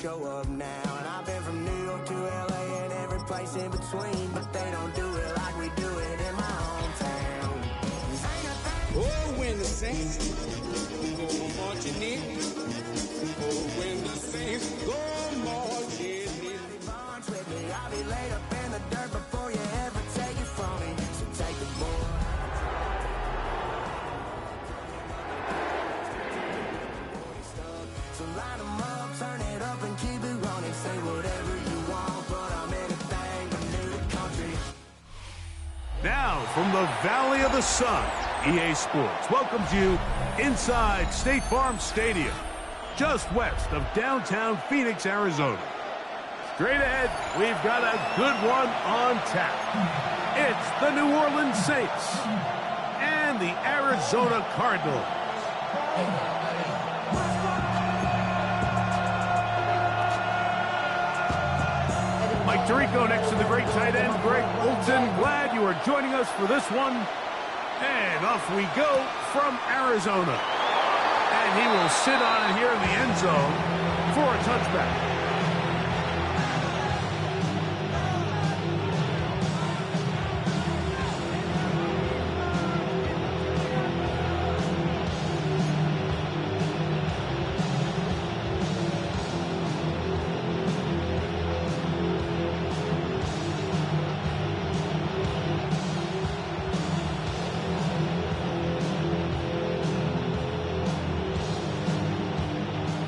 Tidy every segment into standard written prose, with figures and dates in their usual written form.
show up now. And I've been from New York to LA and every place in between, but they don't do it like we do it in my hometown. Oh, when the Saints go marching in. Oh, when the Saints go marching in. With me, I'll be laid up in the dirt before you ever take it from me. So take the ball. So line them up, turn it up and keep it running. Say whatever you want, but I'm anything but new to country. Now, from the Valley of the Sun, EA Sports welcomes you inside State Farm Stadium, just west of downtown Phoenix, Arizona. Straight ahead, we've got a good one on tap. It's the New Orleans Saints and the Arizona Cardinals. Mike Tirico next to the great tight end, Greg Olson. Glad you are joining us for this one. And off we go from Arizona. And he will sit on it here in the end zone for a touchback.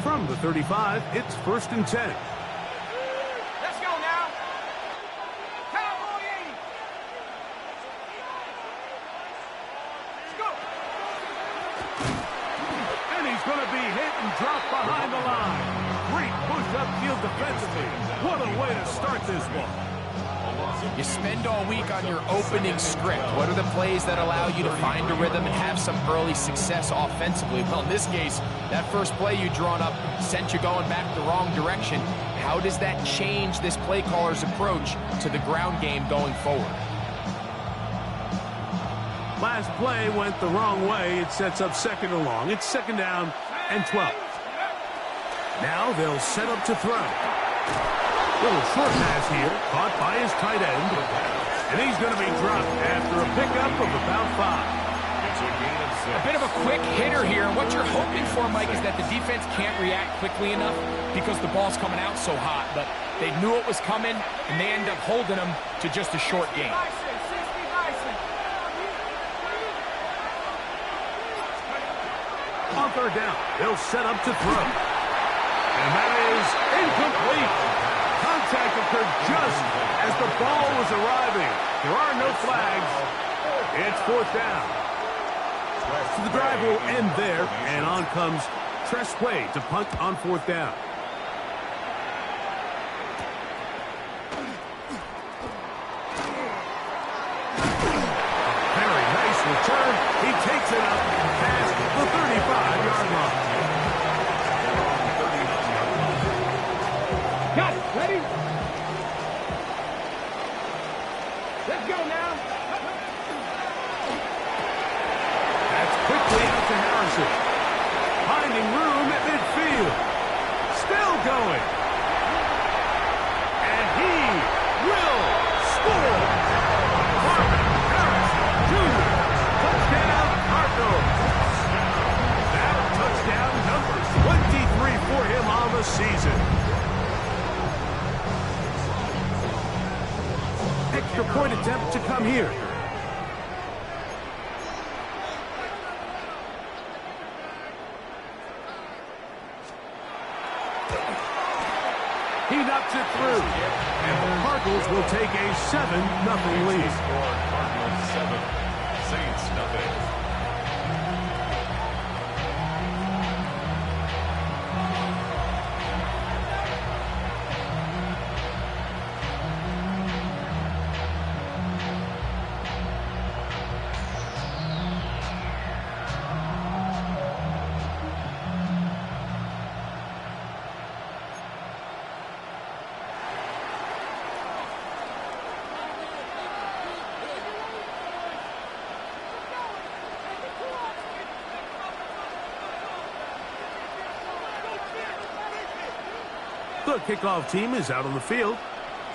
From the 35, it's 1st and 10. Let's go now. Cowboy 80. Let's go. And he's going to be hit and dropped behind the line. Great push upfield defensively. What a way to start this one. You spend all week on your opening script. What are the plays that allow you to find a rhythm and have some early success offensively? Well, in this case, that first play you drawn up sent you going back the wrong direction. How does that change this play caller's approach to the ground game going forward? Last play went the wrong way. It sets up 2nd and long. It's 2nd down and 12. Now they'll set up to throw. Little short pass here, caught by his tight end. And he's going to be dropped after a pickup of about 5. A bit of a quick hitter here, and what you're hoping for, Mike, is that the defense can't react quickly enough because the ball's coming out so hot. But they knew it was coming, and they end up holding them to just a short game. On 3rd down, they'll set up to throw. And that is incomplete. Contact occurred just as the ball was arriving. There are no flags. It's 4th down. So the drive will end there, and on comes Tress Way to punt on 4th down. Very nice return. He takes it up past the 35-yard line. Got it. Ready? Let's go now. That's quickly out to Harrison. Finding room at midfield. Still going. And he will score. Marvin Harrison Jr. Touchdown Cardinals. That touchdown number 23 for him on the season. Extra point attempt to come here. He knocks it through. And the Cardinals will take a 7-0 lead. Cardinals 7, Saints nothing. The kickoff team is out on the field,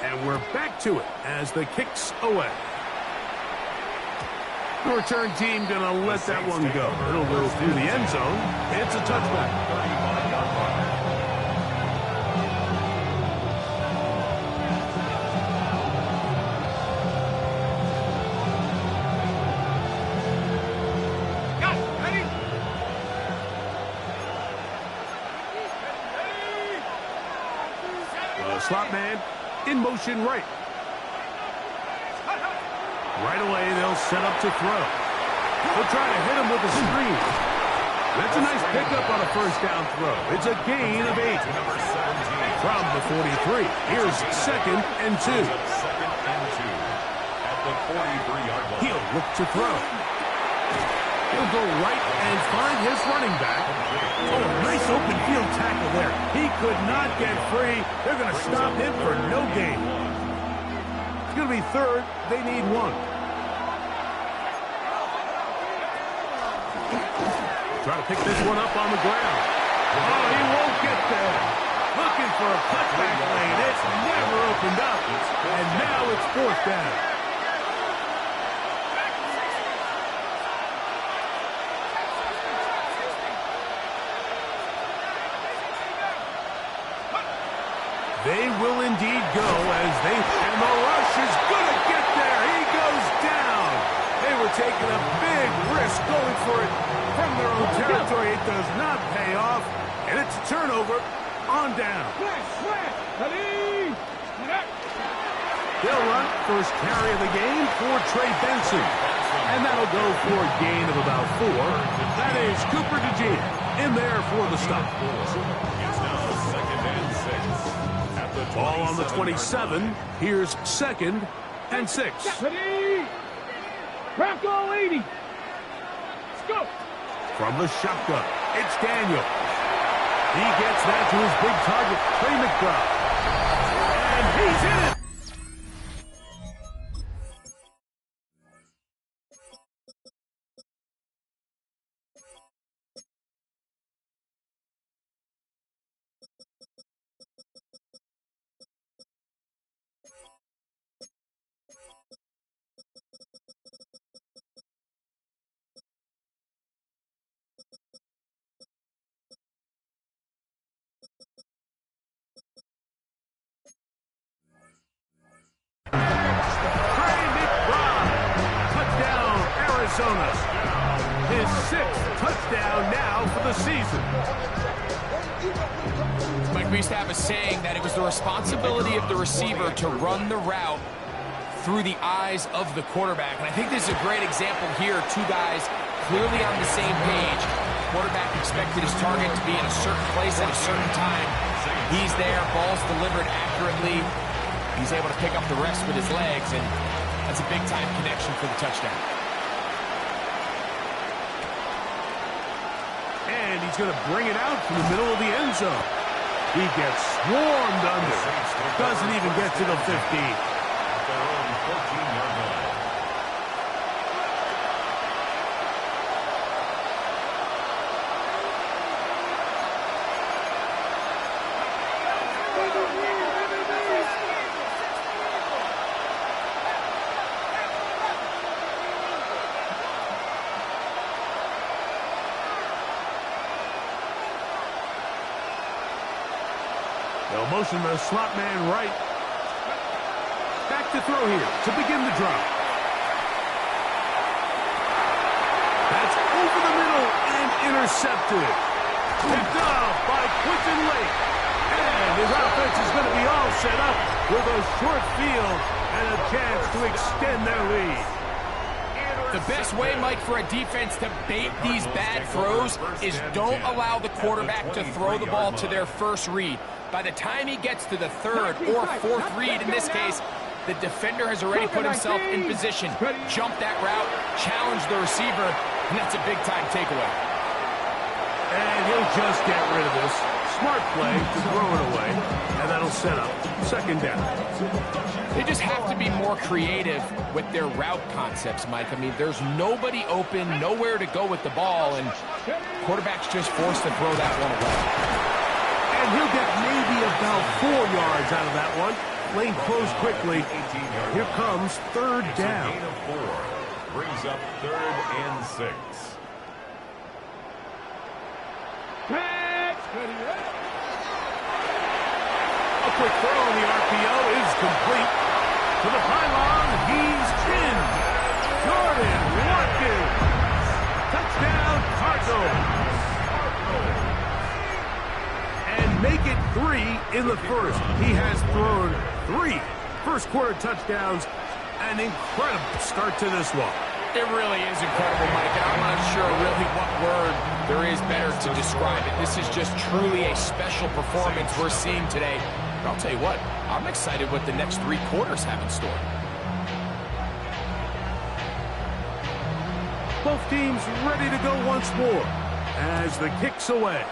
and we're back to it as the kick's away. The return team going to let that one go. It'll go through the end zone. It's a touchback. Slot man in motion right. Right away, they'll set up to throw. They'll try to hit him with a screen. That's a nice pickup on a first down throw. It's a gain of 8. From the 43, here's 2nd and 2. He'll look to throw. He'll go right and find his running back. Oh, nice open field tackle there. He could not get free. They're going to stop him for no gain. It's going to be 3rd. They need 1. Try to pick this one up on the ground. Oh, he won't get there. Looking for a cutback lane. It's never opened up. And now it's 4th down. They will indeed go as they... And the rush is going to get there. He goes down. They were taking a big risk going for it from their own territory. It does not pay off. And it's a turnover on down. They'll run first carry of the game for Trey Benson. And that'll go for a gain of about 4. That is Cooper DeJean in there for the stop. It's now 2nd and 6. Ball on the 27. Here's 2nd and 6. Bronco 80. Let's go. From the shotgun, it's Daniel. He gets that to his big target, Trey McBride. And he's in it. Arizona. His 6th touchdown now for the season. Mike, we used to have a saying that it was the responsibility of the receiver to run the route through the eyes of the quarterback. And I think this is a great example here. 2 guys clearly on the same page. Quarterback expected his target to be in a certain place at a certain time. He's there, ball's delivered accurately. He's able to pick up the rest with his legs, and that's a big-time connection for the touchdown. And he's going to bring it out from the middle of the end zone. He gets swarmed under. Doesn't even get to the 15. Their own 14-yard line. They'll motion the slot man right. Back to throw here to begin the drive. That's over the middle and intercepted. Picked off by Quinton Lake. And his offense is going to be all set up with a short field and a chance to extend their lead. The best way, Mike, for a defense to bait these bad throws is don't allow the quarterback to throw the ball to their first read. By the time he gets to the 3rd or 4th read, in this case, the defender has already put himself in position, jumped that route, challenged the receiver, and that's a big-time takeaway. And he'll just get rid of this. Smart play to throw it away, and that'll set up 2nd down. They just have to be more creative with their route concepts, Mike. I mean, there's nobody open, nowhere to go with the ball, and quarterback's just forced to throw that one away. And he'll get maybe about 4 yards out of that one. Lane closed quickly. Here comes third down. Gain of 4. Brings up 3rd and 6. A quick throw on the RPO is complete. To the pylon, he's in. Jordan Watkins. Touchdown, Cardinals. And make it 3 in the first. He has thrown 3 first-quarter touchdowns. An incredible start to this one. It really is incredible, Mike, and I'm not sure really what word there is better to describe it. This is just truly a special performance we're seeing today. But I'll tell you what, I'm excited what the next 3 quarters have in store. Both teams ready to go once more as the kick's away.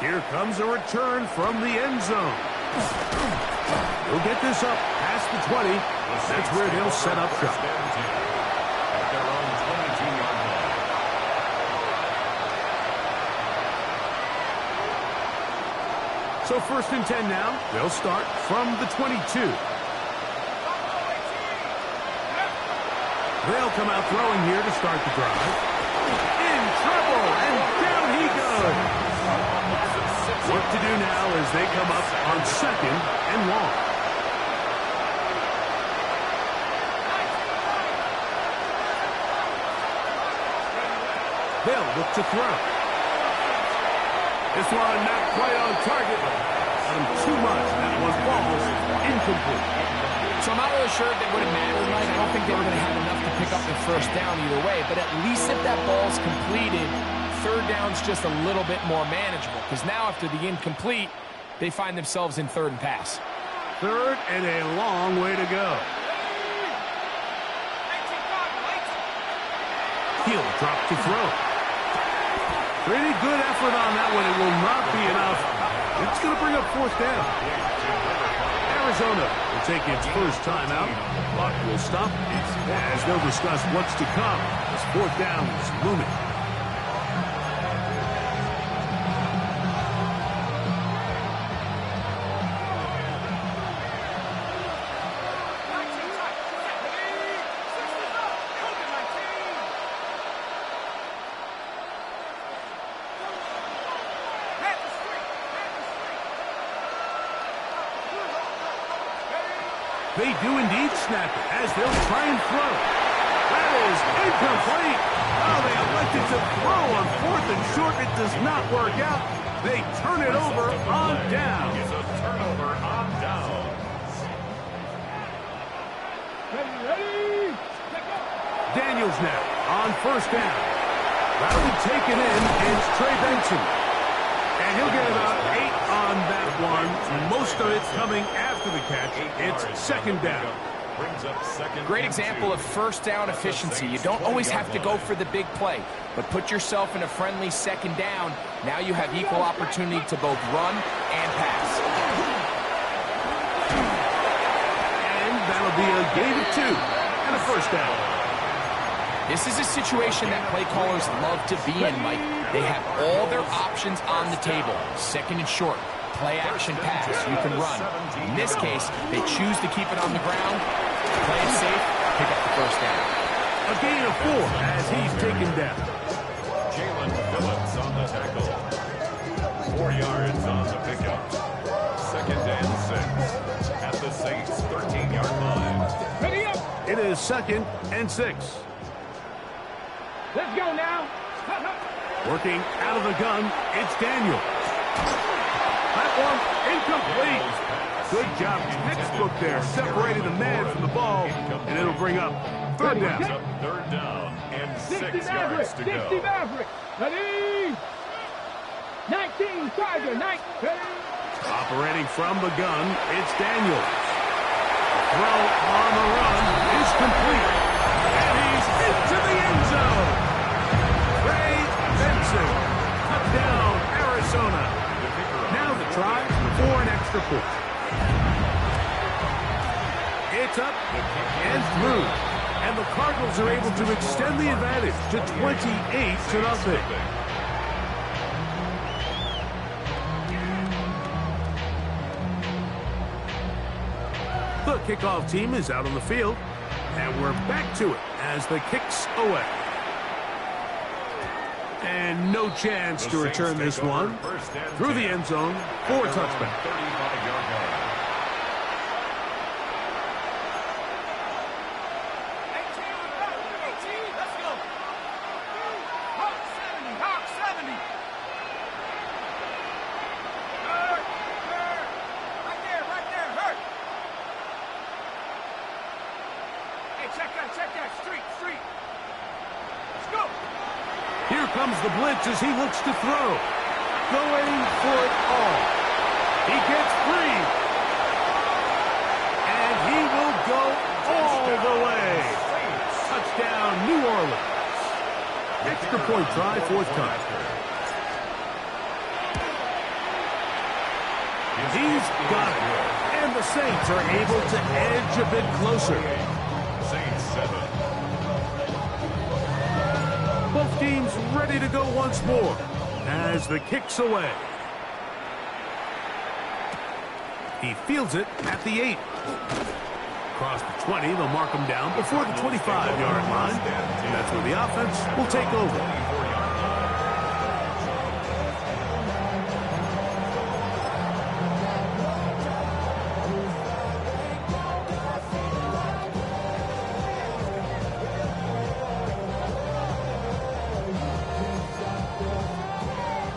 Here comes a return from the end zone. He'll get this up past the 20. That's where they'll set up shop. At their own 22-yard line. So 1st and 10 now. They'll start from the 22. They'll come out throwing here to start the drive. In trouble, and down he goes. What to do now as they come up on 2nd and long. They'll look to throw. This one not quite on target. Got him too much. That one falls incomplete. So I'm not really sure if they would have mattered, Mike. I don't think they were going to have enough to pick up the first down either way. But at least if that ball's completed, 3rd down's just a little bit more manageable. Because now after the incomplete, they find themselves in 3rd and pass. 3rd and a long way to go. He'll drop to throw. Pretty good effort on that one. It will not be enough. It's going to bring up 4th down. Arizona will take its first time out. Clock will stop as they'll discuss what's to come as 4th down is looming. They do indeed snap it as they'll try and throw. That is incomplete. Oh, they elected to throw on 4th and short. It does not work out. They turn it over on down. It's a turnover on downs. Daniels now on 1st down. That'll be taken in. It's Trey Benson. And he'll get about 8 on that one. Most of it coming after the catch. It's 2nd down. Brings up 2nd. Great example of 1st down efficiency. You don't always have to go for the big play, but put yourself in a friendly 2nd down. Now you have equal opportunity to both run and pass. And that'll be a gain of 2 and a 1st down. This is a situation that play callers love to be in, Mike. They have all their options on the table. 2nd and short, play action pass, you can run. In this case, they choose to keep it on the ground, play it safe, pick up the 1st down. A gain of 4 as he's taken down. Jalen Phillips on the tackle. 4 yards on the pickup. 2nd and 6 at the Saints' 13-yard line. Ready up. It is 2nd and 6. Let's go now. Working out of the gun, it's Daniel. That one incomplete. Good job, textbook there, separating the man from the ball, and it'll bring up 3rd down. 3rd down and 6 60 yards Maverick. to 60 go. Maverick. Ready. 19 Tiger. 19. Operating from the gun, it's Daniel. Throw on the run is complete. And he's into the end zone. Trey Benson. Touchdown, Arizona. Now the try for an extra point. It's up and through. And the Cardinals are able to extend the advantage to 28-0. The kickoff team is out on the field, and we're back to it as the kick's away. And no chance to return this one through the end zone for a touchback. 35-yard line. Here comes the blitz as he looks to throw. Going for it all. He gets free. And he will go all the way. Touchdown, New Orleans. Extra point try, fourth time. He's got it. And the Saints are able to edge a bit closer. Saints 7. Both teams ready to go once more as the kick's away. He fields it at the 8. Across the 20, they'll mark him down before the 25-yard line. And that's where the offense will take over.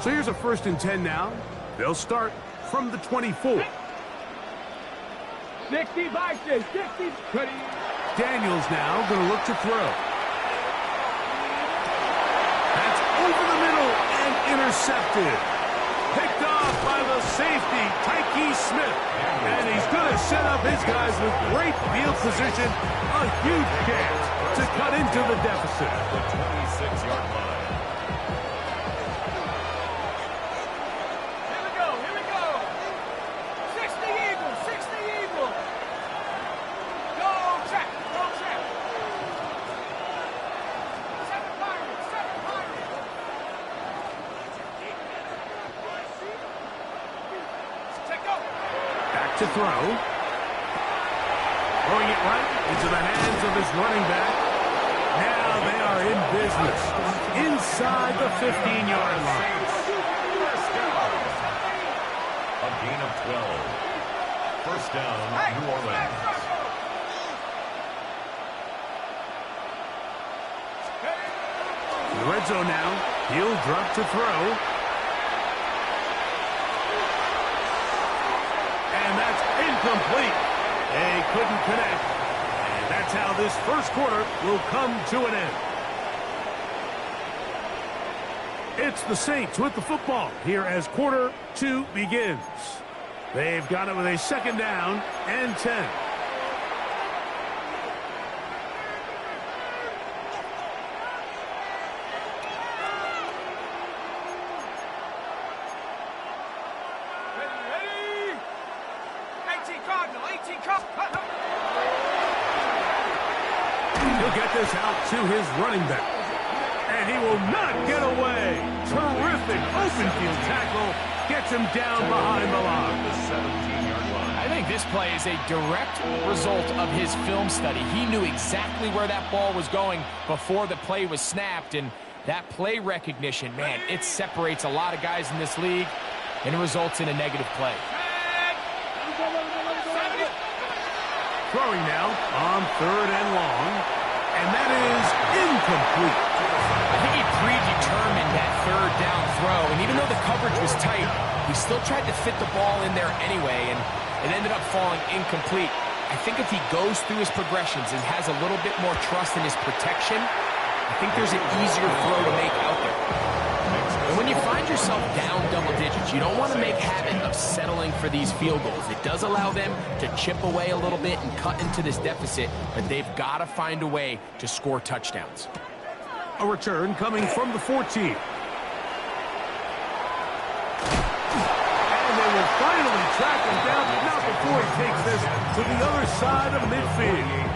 So here's a 1st and 10 now. They'll start from the 24. 60 boxes, 60. Daniels now going to look to throw. That's over the middle and intercepted. Picked off by the safety, Tyke Smith. And he's going to set up his guys with great field position. A huge chance to cut into the deficit. The 26-yard line. To throw. Throwing it right into the hands of his running back. Now they are in business inside the 15-yard line. A gain of 12. First down, New Orleans. In the red zone now. He'll drop to throw. And that's incomplete. They couldn't connect. And that's how this first quarter will come to an end. It's the Saints with the football here as quarter 2 begins. They've got it with a 2nd down and 10. He'll get this out to his running back. And he will not get away. Terrific open field tackle. Gets him down behind the line. The 17-yard line. I think this play is a direct result of his film study. He knew exactly where that ball was going before the play was snapped. And that play recognition, man, it separates a lot of guys in this league and it results in a negative play. Throwing now on 3rd and long. And that is incomplete. I think he predetermined that 3rd down throw. And even though the coverage was tight, he still tried to fit the ball in there anyway. And it ended up falling incomplete. I think if he goes through his progressions and has a little bit more trust in his protection, I think there's an easier throw to make out there. And when you find yourself down double digits, you don't want to make habit of settling for these field goals. It does allow them to chip away a little bit and cut into this deficit, but they've got to find a way to score touchdowns. A return coming from the 14. And they will finally track him down, but not before he takes this to the other side of midfield.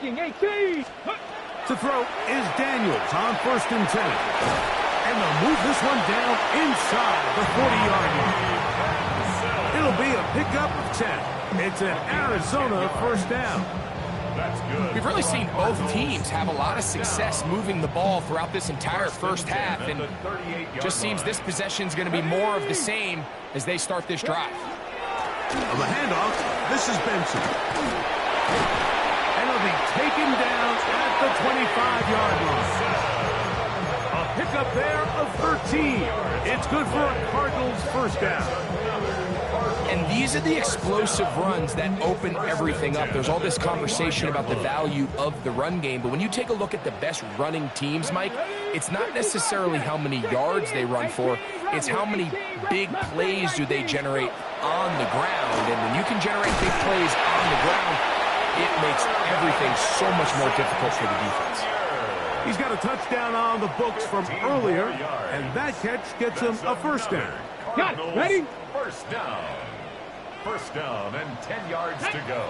Blocking 18. To throw is Daniels on 1st and 10. And they'll move this one down inside the 40-yard line. It'll be a pickup of 10. It's an Arizona first down. That's good. We've really seen both teams have a lot of success moving the ball throughout this entire first half, and just seems this possession's going to be more of the same as they start this drive. On the handoff, this is Benson. And it'll be taken down at the 25-yard line. A pickup there of 13. It's good for a Cardinals first down. And these are the explosive runs that open everything up. There's all this conversation about the value of the run game, but when you take a look at the best running teams, Mike, it's not necessarily how many yards they run for, it's how many big plays do they generate on the ground. And when you can generate big plays on the ground, it makes everything so much more difficult for the defense. He's got a touchdown on the books from earlier, and that catch gets him a first down. Got it. Ready? First down. First down and 10 yards to go.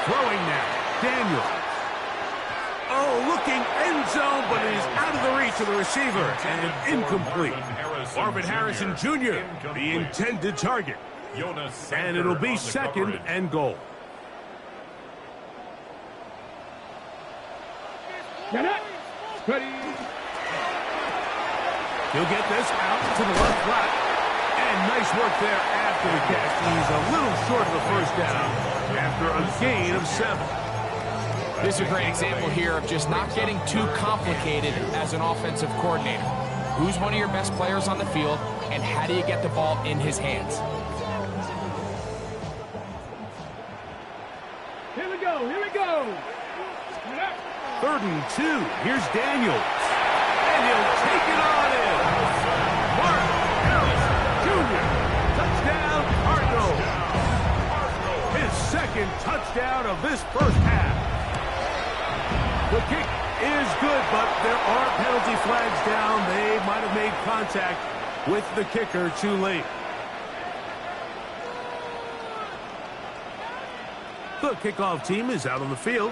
Throwing now, Daniels. Oh, looking end zone, but it is out of the reach of the receiver, and incomplete. Marvin Harrison Jr., the intended target. And it'll be 2nd and goal. Get up. Ready? He'll get this out to the left flat. And nice work there after the catch. He's a little short of the first down after a gain of 7. This is a great example here of just not getting too complicated as an offensive coordinator. Who's one of your best players on the field, and how do you get the ball in his hands? Here we go. Here we go. 3rd and 2. Here's Daniels. And he'll take it on in. Marvin Harrison Jr. Touchdown, Cardinals. His 2nd touchdown of this first half. The kick is good, but there are penalty flags down. They might have made contact with the kicker too late. The kickoff team is out on the field,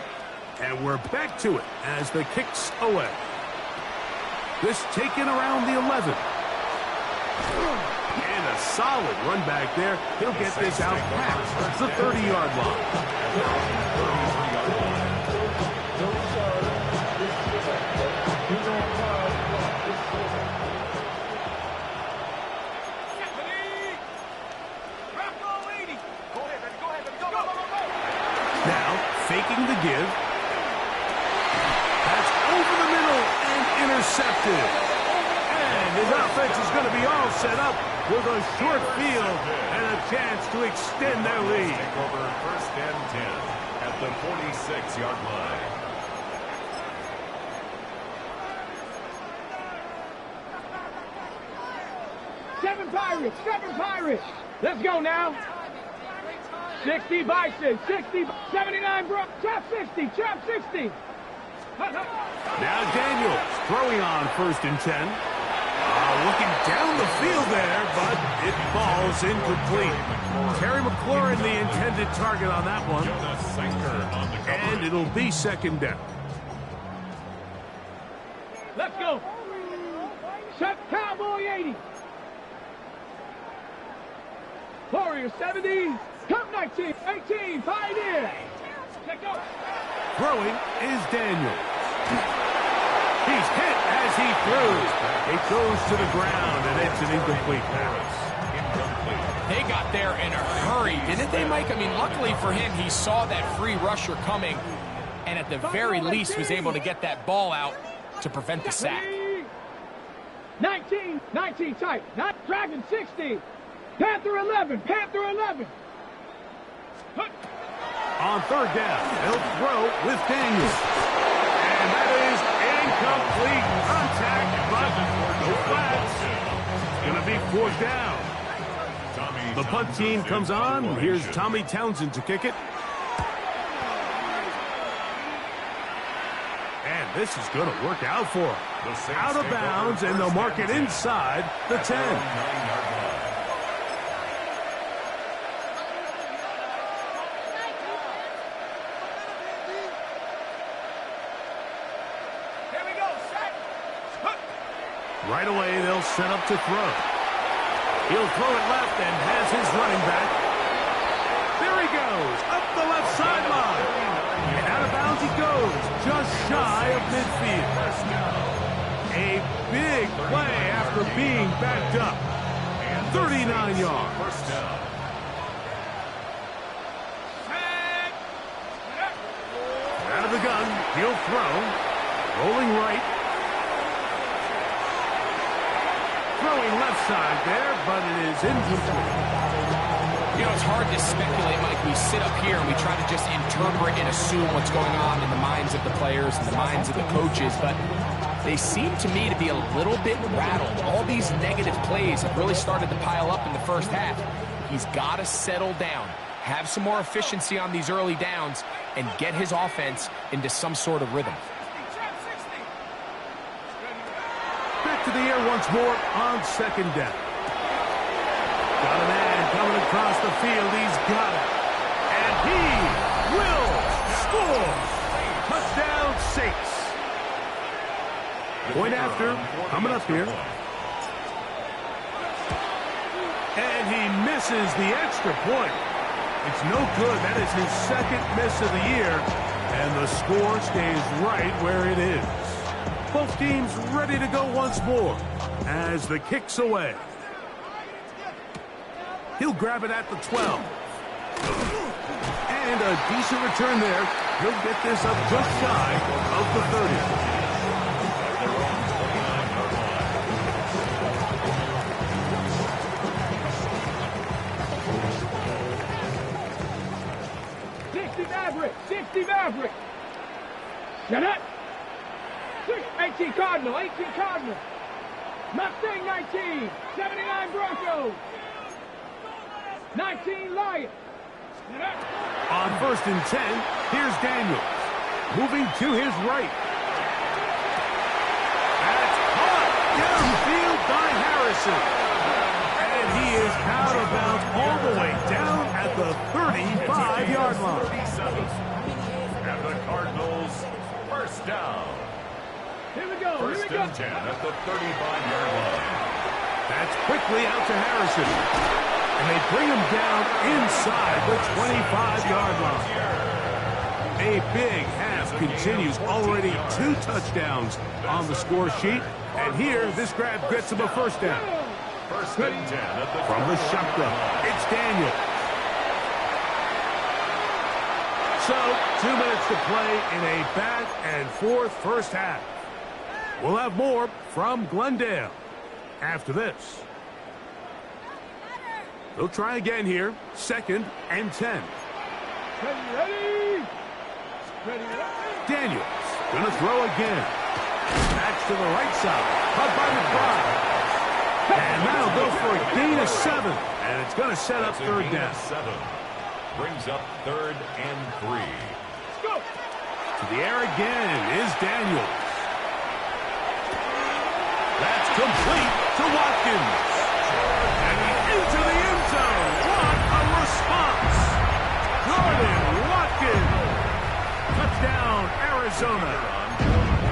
and we're back to it as the kick's away. This taken around the 11. And a solid run back there. He'll get this out past the 30-yard line. Now, faking the give. That's over the middle and intercepted. And his offense is going to be all set up with a short field and a chance to extend their lead. Take over 1st and 10 at the 46-yard line. Seven Pirates. Let's go now. 60 Bison, 60, 79 bro, trap 60. Now Daniels throwing on 1st and 10. Looking down the field there, but it falls incomplete. Terry McLaurin, the intended target on that one. And it'll be 2nd down. Let's go. Shut Cowboy 80. Warrior 70. Come 19, 18, Pioneer. Let's go. Throwing is Daniels. He's hit as he throws. It goes to the ground, and it's an incomplete pass. They got there in a hurry, didn't they, Mike? I mean, luckily for him, he saw that free rusher coming, and at the very least was able to get that ball out to prevent the sack. 19 tight. Not Dragon 60. Panther 11. On 3rd down, he'll throw with Daniels. And that is incomplete contact, but no flags. It's going to be 4th down. The punt team comes on. Here's Tommy Townsend to kick it. And this is going to work out for him. Out of bounds, and they'll mark it inside the 10. Right away, they'll set up to throw. He'll throw it left and has his running back. There he goes, up the left sideline. And out of bounds he goes, just shy of midfield. A big play after being backed up. 39 yards. First down. Out of the gun, he'll throw. Rolling right. Throwing left side there, but it is incomplete. You know, it's hard to speculate, Mike. We sit up here and we try to just interpret and assume what's going on in the minds of the players and the minds of the coaches, but they seem to me to be a little bit rattled. All these negative plays have really started to pile up in the first half. He's got to settle down, have some more efficiency on these early downs, and get his offense into some sort of rhythm. Back to the air once more on second down. Got a man coming across the field. He's got it. And he will score. Touchdown, Saints. Point after, coming up here. And he misses the extra point. It's no good. That is his second miss of the year. And the score stays right where it is. Both teams ready to go once more as the kick's away. He'll grab it at the 12. And a decent return there. He'll get this up just shy of the 30. 60 Maverick. Shut up. 18 Cardinal, 18 Cardinal. Mustang 19, 79 Broncos. 19 Lions. On 1st and 10, here's Daniels. Moving to his right. That's caught downfield by Harrison. And he is out of bounds all the way down at the 35-yard line. And the Cardinals, first down. Here we go. First and 10 at the 35-yard line. That's quickly out to Harrison. And they bring him down inside the 25-yard line. A big half continues. Already 2 touchdowns on the score sheet. And here, this grab gets him a first down. First and 10 at the From the shotgun, it's Daniel. So, 2 minutes to play in a back-and-forth first half. We'll have more from Glendale after this. They'll try again here. 2nd and 10. Ready. Daniels gonna throw again. Backs to the right side. Caught by McBride. And that'll go for a gain of 7. And it's gonna set up 3rd down. 7. Brings up 3rd and 3. Let's go. To the air again is Daniels. That's complete to Watkins. And into the end zone. What a response. Jordan Watkins. Touchdown, Arizona.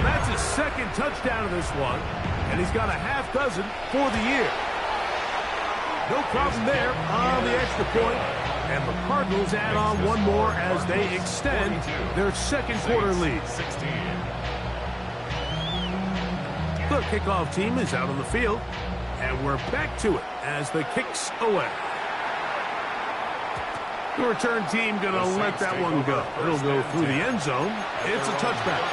That's his 2nd touchdown of this one. And he's got a half dozen for the year. No problem there on the extra point. And the Cardinals add on one more as they extend their 2nd quarter lead. 16. The kickoff team is out on the field, and we're back to it as the kick's away. The return team going to let that one go. It'll go through the end zone. It's a touchback.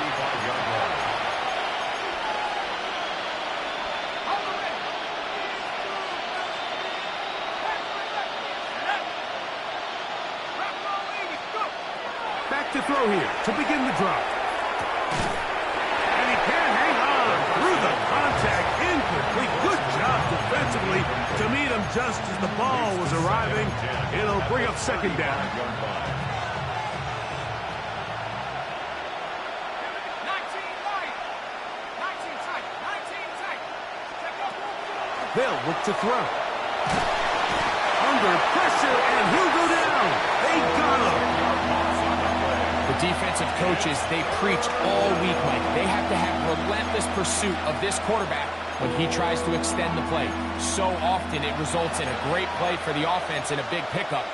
Back to throw here to begin the drive. And he can't hang on through the contact. Incomplete. Good job defensively to meet him just as the ball was arriving. It'll bring up 2nd down. They'll look to throw. Under pressure, and he'll go down. They got him. The defensive coaches, they preached all week, Mike. They have to have relentless pursuit of this quarterback when he tries to extend the play. So often it results in a great play for the offense and a big pickup.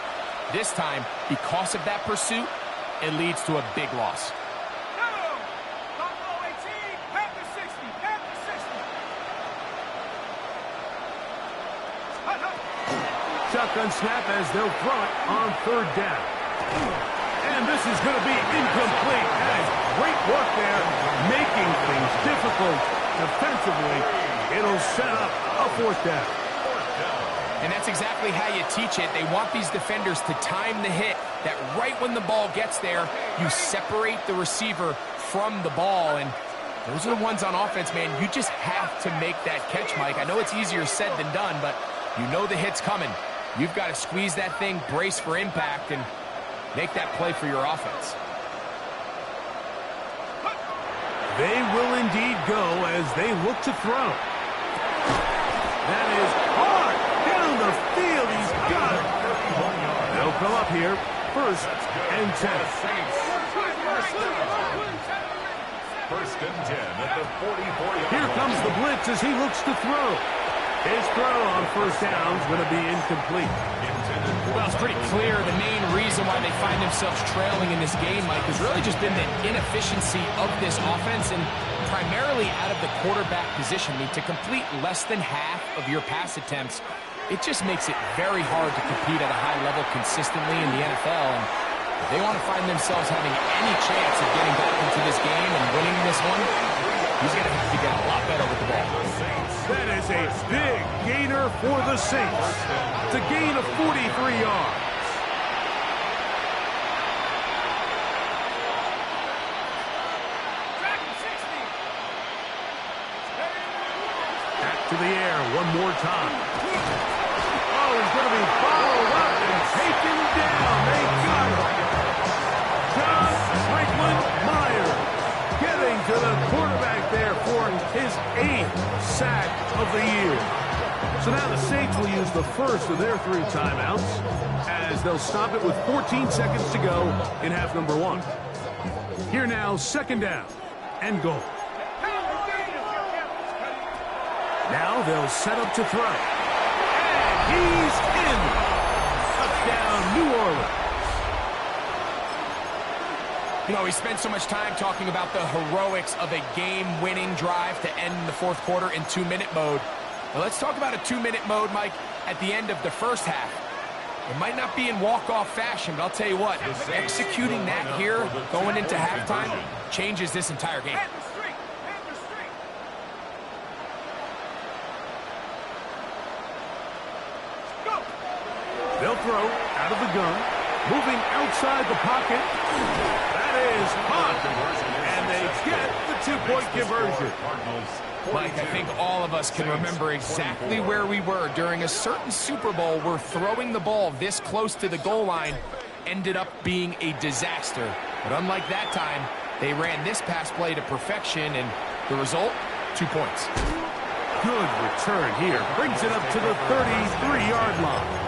This time, because of that pursuit, it leads to a big loss. Shotgun snap as they'll throw it on third down. And this is going to be incomplete. That is great work there, making things difficult defensively. It'll set up a fourth down. And that's exactly how you teach it. They want these defenders to time the hit, that right when the ball gets there, you separate the receiver from the ball. And those are the ones on offense, man. You just have to make that catch, Mike. I know it's easier said than done, but you know the hit's coming. You've got to squeeze that thing, brace for impact, and make that play for your offense. They will indeed go as they look to throw. That is hard down the field. He's got it. They'll come up here. First and 10. First and 10 at the 44-yard. Here comes the blitz as he looks to throw. His throw on first down is going to be incomplete. Well, it's pretty clear the main reason why they find themselves trailing in this game, Mike, has really just been the inefficiency of this offense and primarily out of the quarterback position. I mean, to complete less than half of your pass attempts, it just makes it very hard to compete at a high level consistently in the NFL. And if they want to find themselves having any chance of getting back into this game and winning this one, he's going to have to get a lot better with the ball. That is a big gainer for the Saints. It's a gain of 43 yards. Back to the air one more time. Oh, he's going to be followed up and taken down. They got him. John Franklin Myers getting to the quarterback there for his 8th sack of the year. So now the Saints will use the first of their 3 timeouts as they'll stop it with 14 seconds to go in half number 1. Here now, second down and goal. Now they'll set up to throw. And he's in. Touchdown, New Orleans. You know, we spent so much time talking about the heroics of a game-winning drive to end the fourth quarter in 2-minute mode. Now let's talk about a 2-minute mode, Mike, at the end of the first half. It might not be in walk-off fashion, but I'll tell you what, executing that here going into halftime changes this entire game. They'll throw out of the gun, moving outside the pocket. That is hot, and they get the 2-point conversion. Mike, I think all of us can remember exactly where we were during a certain Super Bowl where throwing the ball this close to the goal line ended up being a disaster. But unlike that time, they ran this pass play to perfection, and the result, 2 points. Good return here. Brings it up to the 33-yard line.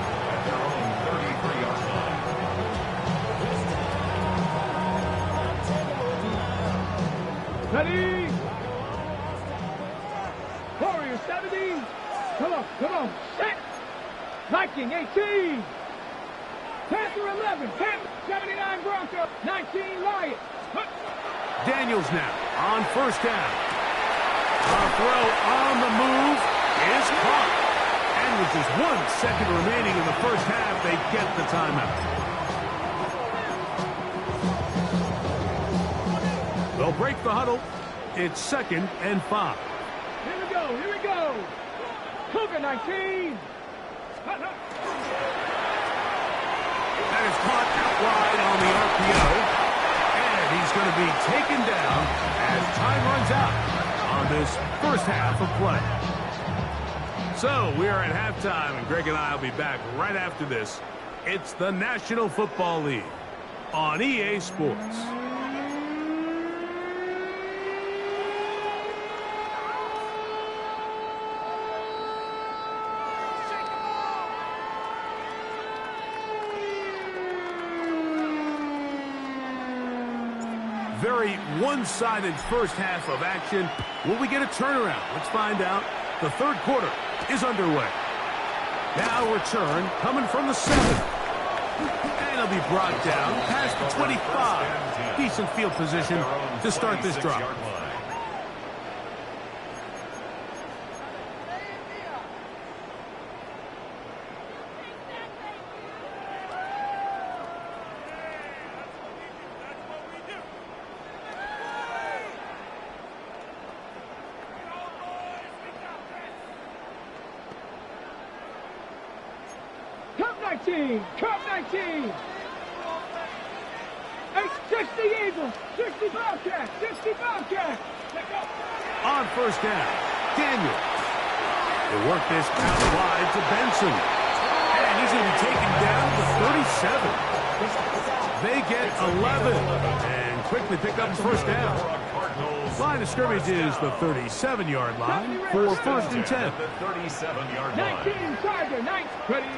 Ready? Warrior 70. Come on. Set. Viking 18. Panther 11. 10. 79 Broncos. 19 Lions. Daniels now on first down. A throw on the move is caught. And with just 1 second remaining in the first half, they get the timeout. They'll break the huddle. It's 2nd and 5. Here we go. Cougar 19. That is caught out wide on the RPO. And he's going to be taken down as time runs out on this first half of play. So we are at halftime, and Greg and I will be back right after this. It's the National Football League on EA Sports. Very one-sided first half of action. Will we get a turnaround? Let's find out The third quarter is underway. Now return coming from the 7. And he'll be brought down past the 25. Decent field position to start this drive. Cup 19. 60 Eagles, 60 Bobcats, 60 Bobcats. On first down, Daniel. They work this out wide to Benson. And he's going to be taken down to 37. They get 11 and quickly pick up first down. Line of scrimmage is the 37-yard line for first and 10. The 37-yard line. 19 Tiger, 19. Ready.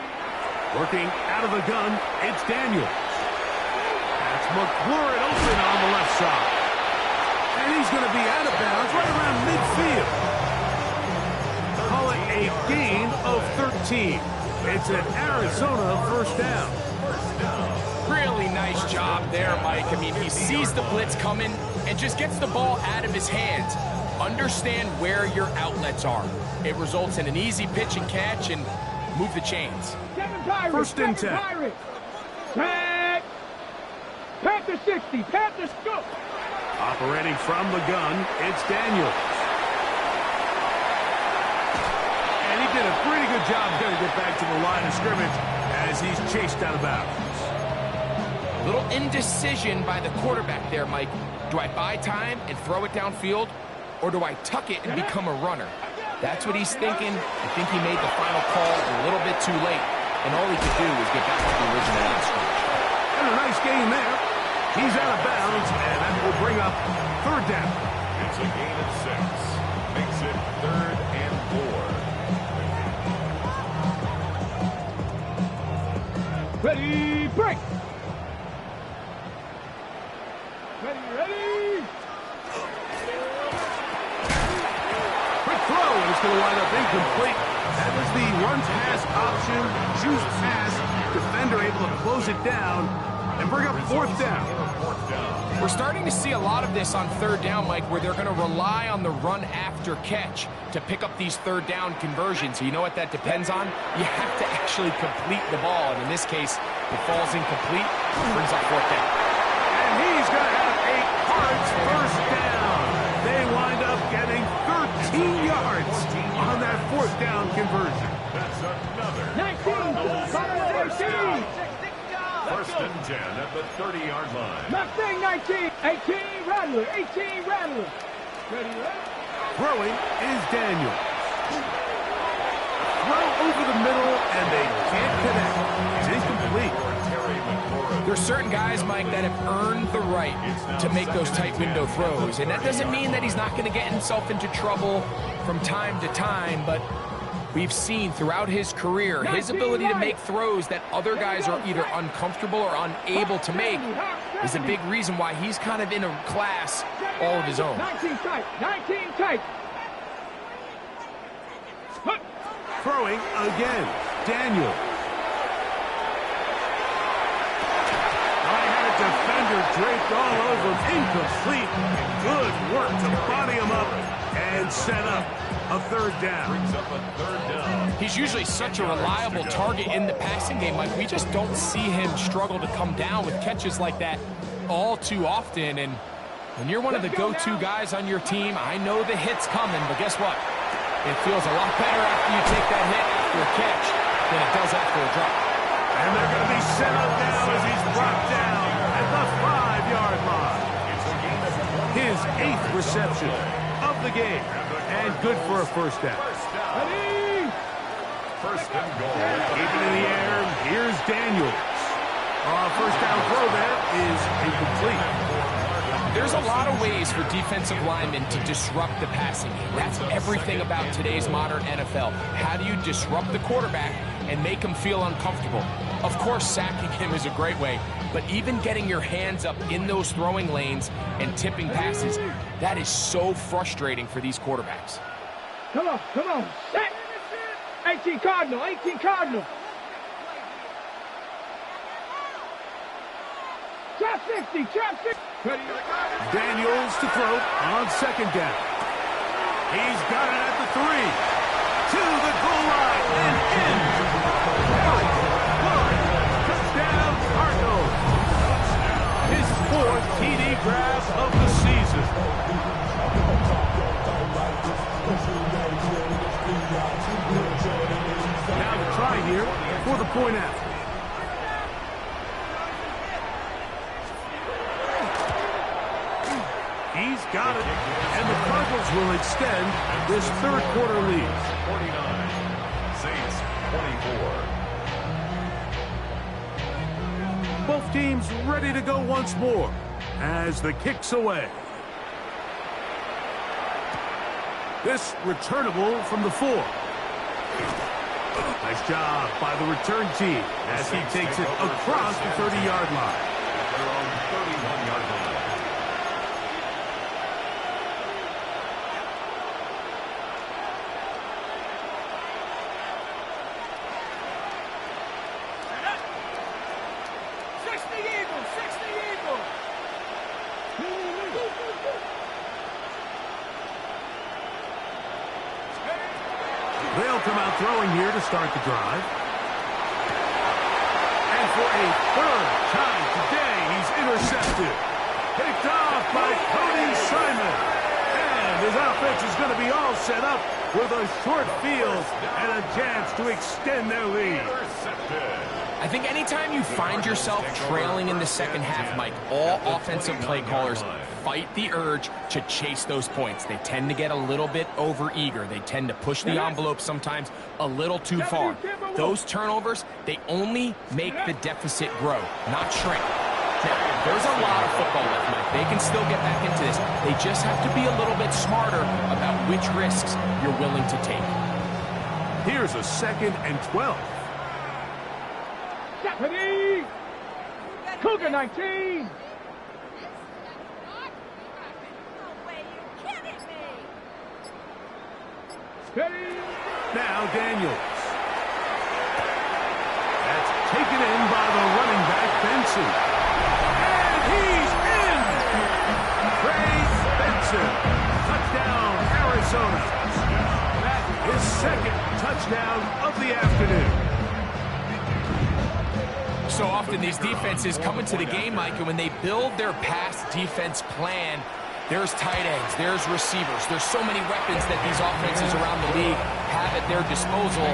Working out of the gun, it's Daniels. That's McLaurin open on the left side. And he's going to be out of bounds right around midfield. Call it a gain of 13. It's an Arizona first down. Really nice job there, Mike. I mean, he sees the blitz coming and just gets the ball out of his hands. Understand where your outlets are. It results in an easy pitch and catch and move the chains. First and 10. Panther 60. Panthers go. Operating from the gun, it's Daniels. And he did a pretty good job going to get back to the line of scrimmage as he's chased out of bounds. Little indecision by the quarterback there, Mike. Do I buy time and throw it downfield, or do I tuck it and become a runner? That's what he's thinking. I think he made the final call a little bit too late, and all he could do was get back to the original line of scrimmage. And a nice gain there. He's out of bounds, and that will bring up third down. It's a gain of 6. Makes it 3rd and 4. Ready, break. Ready. Quick throw, and it's going to wind up incomplete. That was the run-pass option, juice pass. Defender able to close it down and bring up fourth down. We're starting to see a lot of this on third down, Mike, where they're going to rely on the run after catch to pick up these third down conversions. You know what that depends on? You have to actually complete the ball, and in this case, it falls incomplete, brings up fourth down. And he's going to have a Cards first down. They wind up getting 13 yards on that fourth down conversion. That's another 19. First and 10 at the 30-yard line. Mustang 19. 18 Rattler. 18 Rattler. Ready. Throwing is Daniel. Throw over the middle, and they can't connect. It's incomplete. There's certain guys, Mike, that have earned the right to make those tight window throws. And that doesn't mean that he's not going to get himself into trouble from time to time, but we've seen throughout his career his ability to make throws that other guys are either uncomfortable or unable to make is a big reason why he's kind of in a class all of his own. 19 tight. 19 tight. Throwing again, Daniel. Defender draped all over him, incomplete. Good work to body him up and set up a third down. Brings up a third down. He's usually such a reliable target in the passing game, Mike. We just don't see him struggle to come down with catches like that all too often. And when you're one of the go-to guys on your team, I know the hit's coming, but guess what? It feels a lot better after you take that hit after a catch than it does after a drop. And they're going to be set up now as he's brought down at the 5-yard line. His 8th reception of the game, and good for a first down. First and goal. Keeping in the air, here's Daniels. First down throw there is incomplete. There's a lot of ways for defensive linemen to disrupt the passing game. That's everything about today's modern NFL. How do you disrupt the quarterback and make him feel uncomfortable? Of course, sacking him is a great way, but even getting your hands up in those throwing lanes and tipping passes, that is so frustrating for these quarterbacks. Come on, come on. Set. 18 Cardinal, 18 Cardinal. Trap 60, trap 60. Daniels to throw on second down. He's got it at the 3. To the goal line and in. Touchdown, Cardinals. His 4th TD grab of the season. Now the try here for the point after. He's got it, and the Cardinals will extend this third quarter lead. 49, Saints 24. Both teams ready to go once more as the kick's away. This returnable from the 4. Nice job by the return team as he takes it across the 30-yard line. They're on 31-yard line. They'll come out throwing here to start the drive. And for a third time today, he's intercepted. Picked off by Cody Simon. And his offense is going to be all set up with a short field and a chance to extend their lead. I think anytime you find yourself trailing in the second half, Mike, all offensive play callers fight the urge to chase those points. They tend to get a little bit overeager. They tend to push the envelope sometimes a little too far. Those turnovers, they only make the deficit grow, not shrink. Now, there's a lot of football left, Mike. They can still get back into this. They just have to be a little bit smarter about which risks you're willing to take. Here's a 2nd and 12. Deputy! Cougar 19! Now Daniels. That's taken in by the running back, Benson. And he's in! Trey Benson. Touchdown, Arizona. That is 2nd touchdown of the afternoon. So often these defenses come into the game, Mike, and when they build their pass defense plan, there's tight ends, there's receivers, there's so many weapons that these offenses around the league have at their disposal.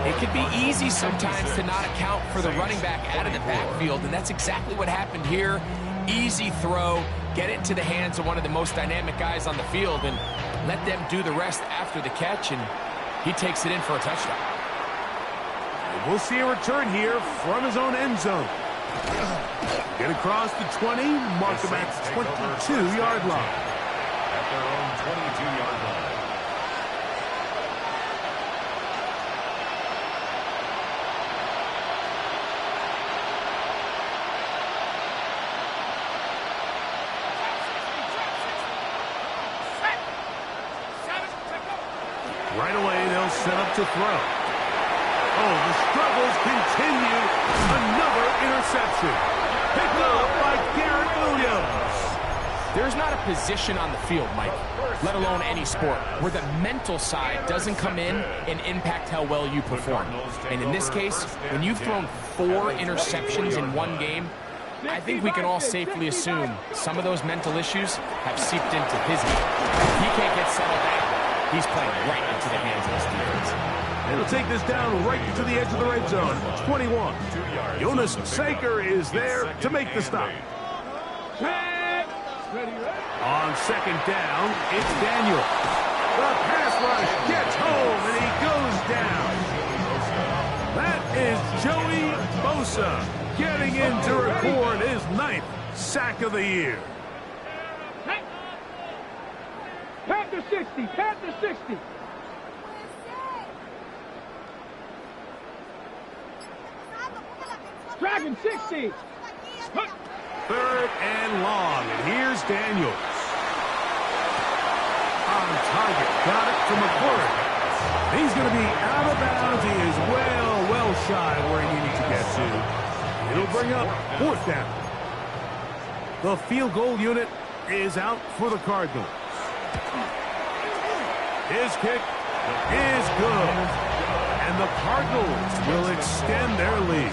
It could be easy sometimes to not account for the running back out of the backfield, and that's exactly what happened here. Easy throw, get it into the hands of one of the most dynamic guys on the field, and let them do the rest after the catch, and he takes it in for a touchdown. We'll see a return here from his own end zone. Get across the 20, mark him at 22-yard line. At their own 22-yard line. Right away, they'll set up to throw. Oh, the struggles continue. Another interception. Picked up by Garrett Williams. There's not a position on the field, Mike, let alone any sport, where the mental side doesn't come in and impact how well you perform. And in this case, when you've thrown 4 interceptions in one game, I think we can all safely assume some of those mental issues have seeped into his game. If he can't get settled down, he's playing right into the hands of his defense. It'll take this down right to the edge of the red zone. 21. Jonas Saker is there to make the stop. On 2nd down, it's Daniels. The pass rush gets home, and he goes down. That is Joey Bosa getting in to record his 9th sack of the year. Panther 60, Panther 60. Dragon 60. 3rd and long, and here's Daniels. on target. Got it from McClure. He's going to be out of bounds. He is well shy where he needed to get to. It'll bring up 4th down. The field goal unit is out for the Cardinals. His kick is good. And the Cardinals will extend their lead.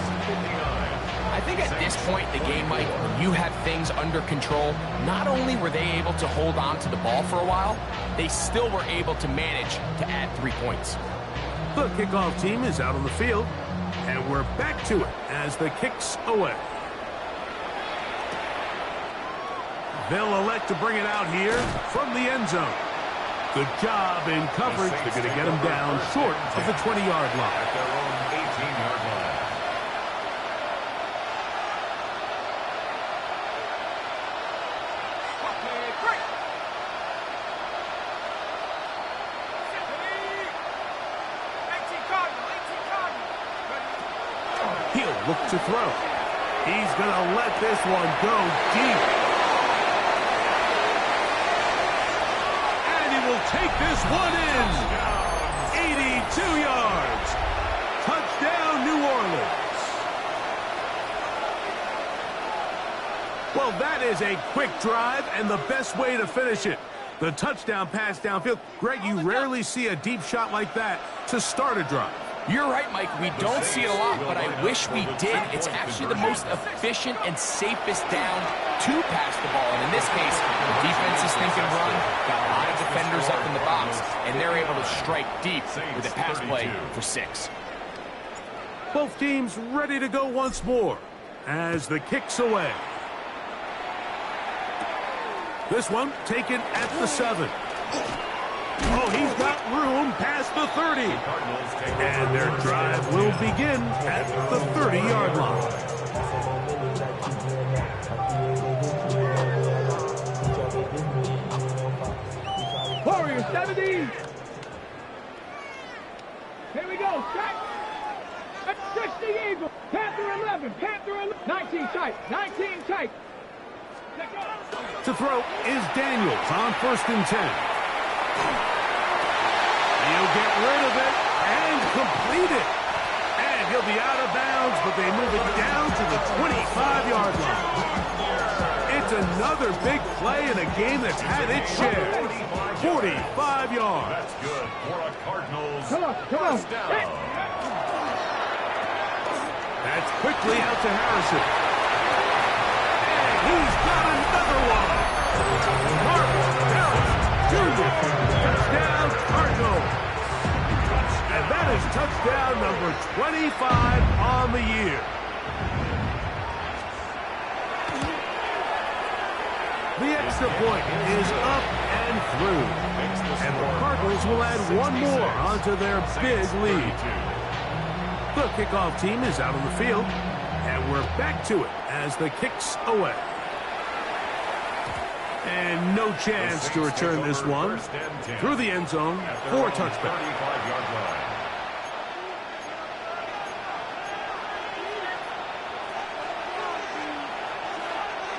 I think at this point in the game, Mike, when you have things under control, not only were they able to hold on to the ball for a while, they still were able to manage to add 3 points. The kickoff team is out on the field, and we're back to it as the kick's away. They'll elect to bring it out here from the end zone. Good job in coverage. They're going to get him down short of the 20-yard line. At their own 18-yard line. He'll look to throw. He's going to let this one go deep. And he will take this one in. 82 yards. Touchdown, New Orleans. Well, that is a quick drive and the best way to finish it. The touchdown pass downfield. Greg, you rarely see a deep shot like that to start a drive. You're right, Mike. We don't see it a lot, but I wish we did. It's actually the most efficient and safest down to pass the ball. And in this case, the defense is thinking run, got a lot of defenders up in the box, and they're able to strike deep with a pass play for 6. Both teams ready to go once more as the kick's away. This one taken at the 7. Oh, he's got room past the 30. And their drive will begin at the 30-yard line. Warriors 70. Here we go. Strike. 60 Eagle. Panther 11. Panther 11. 19 tight. 19 tight. To throw is Daniels on 1st and 10. He'll get rid of it and complete it. And he'll be out of bounds, but they move it down to the 25-yard line. It's another big play in a game that's had its share. 45 yards. That's good for a Cardinals. Come on. First down. That's quickly out to Harrison. And he's got another one. Mark Harris Jr. Touchdown, Cardinals. And that is touchdown number 25 on the year. The extra point is up and through. And the Cardinals will add one more onto their big lead. The kickoff team is out on the field, and we're back to it as the kick's away. And no chance to return this one through the end zone for a touchback. 35-yard line.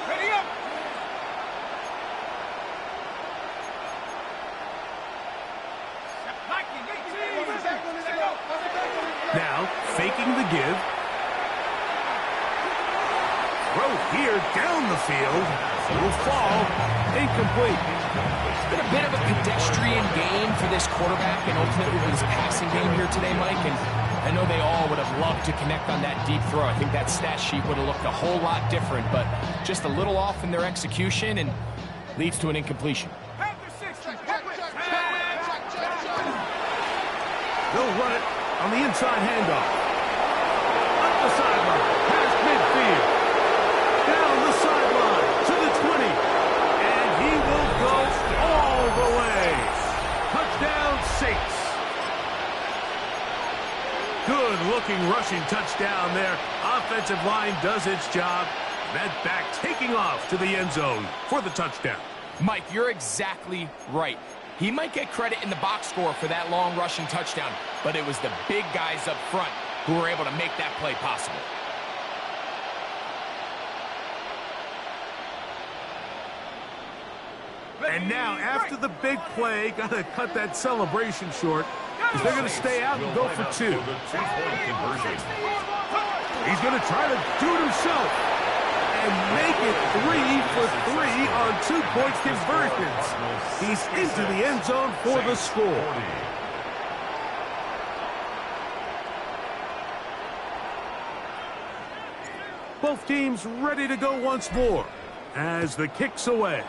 Ready up. Now, faking the give. Throw here down the field. Will fall. Incomplete. It's been a bit of a pedestrian game for this quarterback and ultimately his passing game here today, Mike. And I know they all would have loved to connect on that deep throw. I think that stat sheet would have looked a whole lot different, but just a little off in their execution and leads to an incompletion. They'll run it on the inside handoff. Up the sideline, past midfield. Down the sideline to the 20. And he will go all the way. Touchdown, Saints. Good-looking rushing touchdown there. Offensive line does its job. That back taking off to the end zone for the touchdown. Mike, you're exactly right. He might get credit in the box score for that long rushing touchdown, but it was the big guys up front who were able to make that play possible. And now, after the big play, got to cut that celebration short, because they're going to stay out and go for two. He's going to try to do it himself and make it 3 for 3 on 2-point conversions. He's into the end zone for the score. Both teams ready to go once more as the kick's away.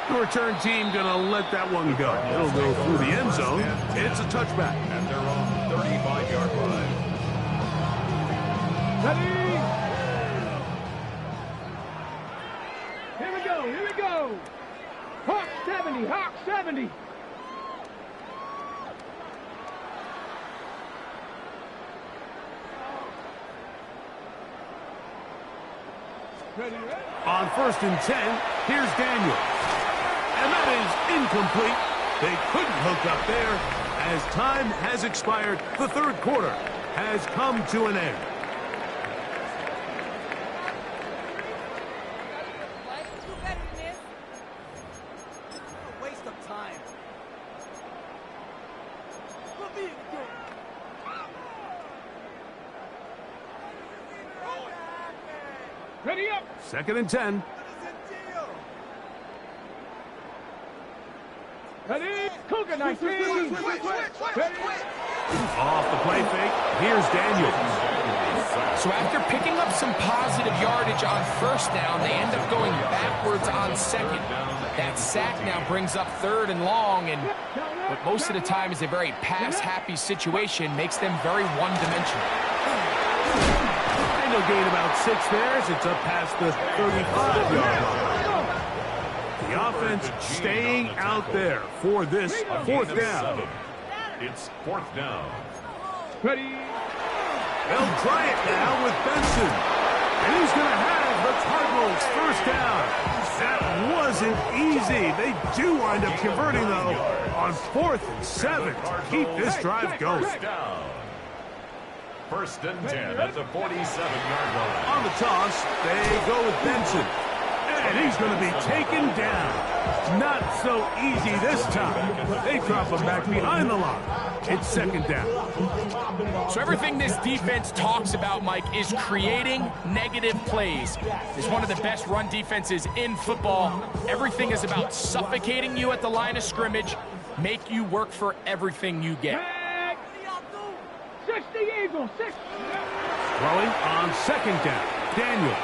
The return team going to let that one go. It'll go through the end zone. It's a touchback. At their own 35-yard line. Ready? Here we go, here we go. Hawk 70, Hawk 70. Ready, ready. On 1st and 10, here's Daniel. And that is incomplete. They couldn't hook up there. As time has expired, the third quarter has come to an end. Waste of time. Ready up. 2nd and 10. Ready? Cougar 19. Ready? Off the play fake, here's Daniel. So after picking up some positive yardage on 1st down, they end up going backwards on 2nd. That sack now brings up 3rd and long, and what most of the time is a very pass-happy situation makes them very one-dimensional. And they'll gain about 6 there as it's up past the 35-yard line. The offense staying out there for this 4th down. It's 4th down. Ready? They'll try it now with Benson. And he's going to have the Cardinals 1st down. That wasn't easy. They do wind up converting, though, on 4th and 7 to keep this drive going. 1st and 10 at the 47-yard line. On the toss, they go with Benson. And he's going to be taken down. Not so easy this time. They drop him back behind the line. It's 2nd down. So everything this defense talks about, Mike, is creating negative plays. It's one of the best run defenses in football. Everything is about suffocating you at the line of scrimmage, make you work for everything you get. 60 Eagles, 6. Throwing on 2nd down. Daniel.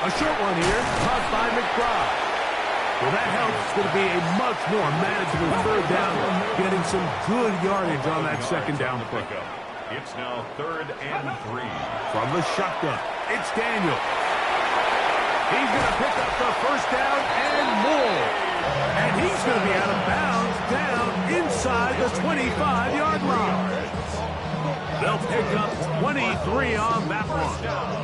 A short one here, caught by McBride. Well, that helps. It's going to be a much more manageable 3rd down, getting some good yardage on that 2nd down play. It's now 3rd and 3. From the shotgun, it's Daniel. He's going to pick up the 1st down and more. And he's going to be out of bounds down inside the 25-yard line. They'll pick up 23 on that one.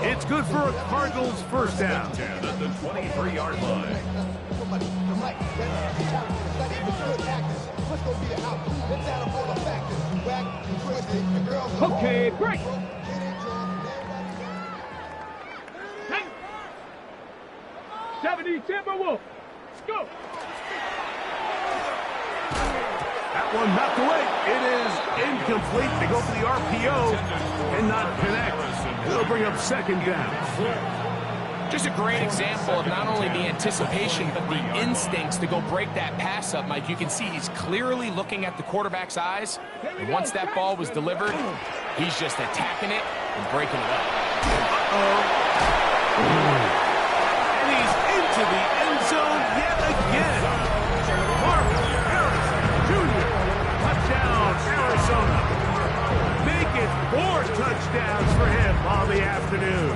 It's good for a Cardinals 1st down. 10 at the 23-yard line. Okay, break. 70 Timberwolves. Let's go. That one knocked away. It is incomplete. They go for the RPO and not connect. They'll bring up 2nd down. Just a great example of not only the anticipation, but the instincts to go break that pass up, Mike. You can see he's clearly looking at the quarterback's eyes. And once that ball was delivered, he's just attacking it and breaking it up. And he's into the end zone yet again. Touchdown, Arizona. Make it 4 touchdowns for him on the afternoon.